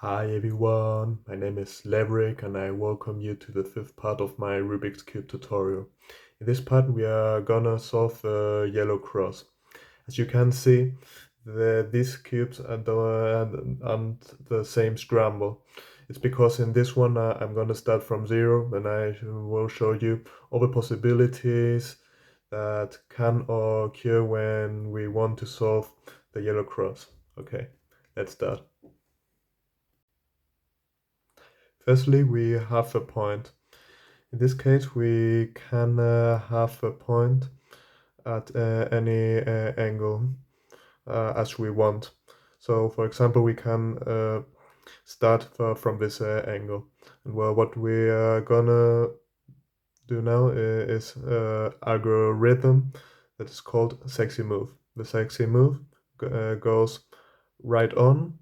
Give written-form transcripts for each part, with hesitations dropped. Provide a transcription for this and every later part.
Hi everyone, my name is Leverick and I welcome you to the fifth part of my Rubik's Cube tutorial. In this part we are gonna solve a yellow cross. As you can see, these cubes aren't the same scramble. It's because in this one I'm gonna start from zero and I will show you all the possibilities that can occur when we want to solve the yellow cross. Okay, let's start. Firstly, we have a point. In this case, we can have a point at any angle as we want. So, for example, we can start from this angle. And well, what we are gonna do now is algorithm that is called sexy move. The sexy move goes right on,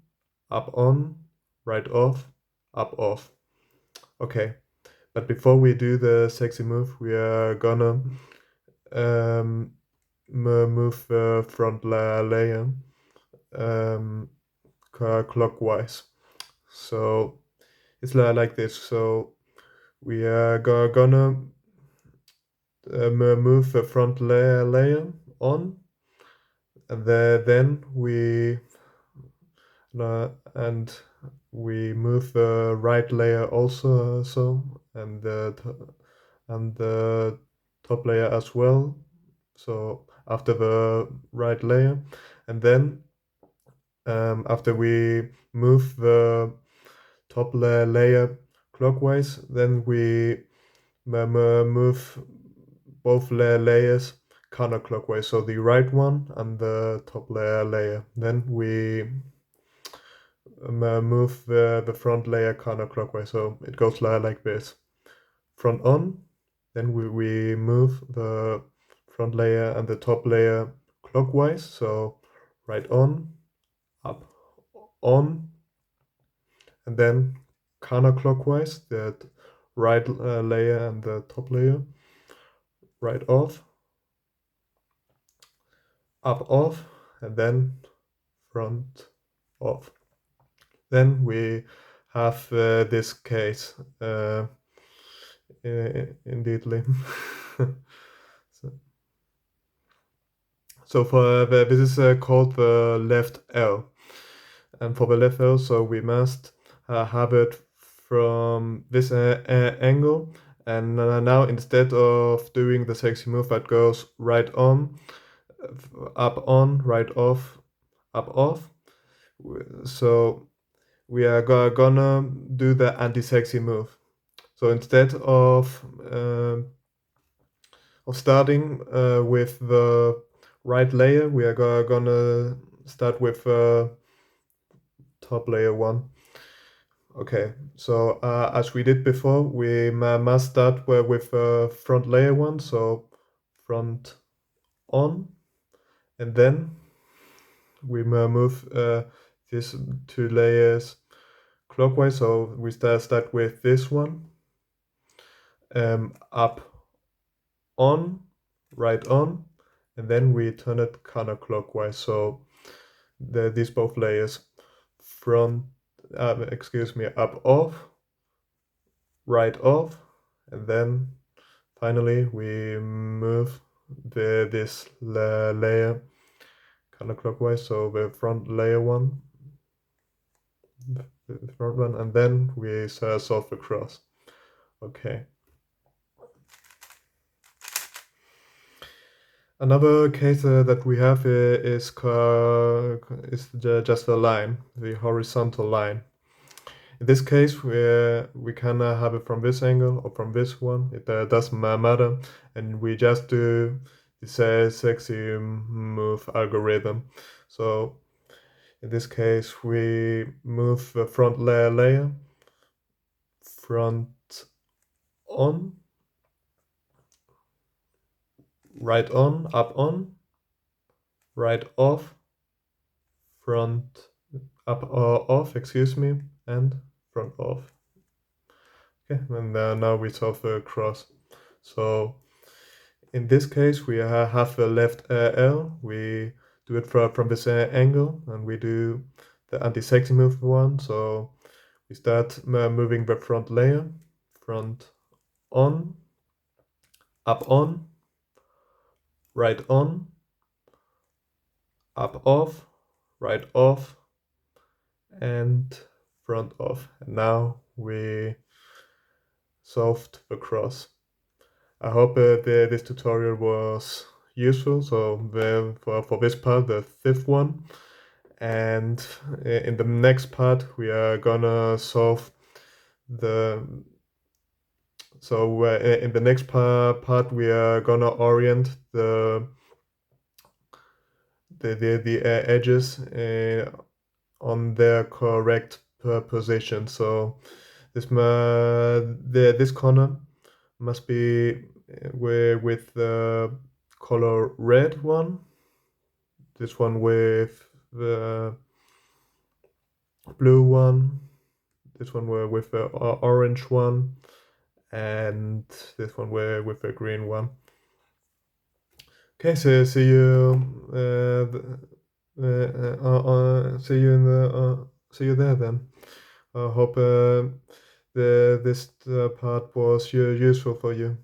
right off, up off. Okay. But before we do the sexy move, we are gonna um, move the front layer um, clockwise. So it's like this. So we are gonna move the front layer on, and then and we move the right layer also, and the top layer as well. So after the right layer, and then after we move the top layer clockwise, then we move both layers counterclockwise. So the right one and the top layer. Then we move the front layer counterclockwise. So it goes like this: front on, then we move the front layer and the top layer clockwise. So right up, on, and then counterclockwise, that right layer and the top layer, right off, up off, and then front off. Then we have this case indeedly. So for this is called the left L, and for the left L, so we must have it from this angle. And now instead of doing the sexy move that goes right on, up on, right off, up off, so we are gonna do the anti-sexy move. So instead of starting with the right layer, we are gonna start with top layer 1. Okay, so as we did before, we must start with front layer 1, so front on, and then we move these two layers clockwise. So we start with this one, up on, right on, and then we turn it counterclockwise. So these both layers, front, up off, right off, and then finally we move this layer counterclockwise. So the front layer one, the front one, and then we solve the cross. Okay. Another case that we have is just a line, the horizontal line. In this case, we can have it from this angle or from this one. It doesn't matter, and we just do this sexy move algorithm. So in this case, we move the front layer front on, right on, up on, right off, front up off, and front off. Okay, and now we solve the cross. So in this case, we have the left L. We do it from this angle, and we do the anti-sexy move one. So we start moving the front layer, front on, up on, right on, up off, right off, and front off. And now we solved the cross. I hope this tutorial was useful. So for this part, the fifth one, and in the next part we are gonna solve the in the next part we are gonna orient the edges on their correct position. So this corner must be with the color red one, this one with the blue one, this one with the orange one, and this one with the green one. Okay, so see you see you in the see you there then. I hope this part was useful for you.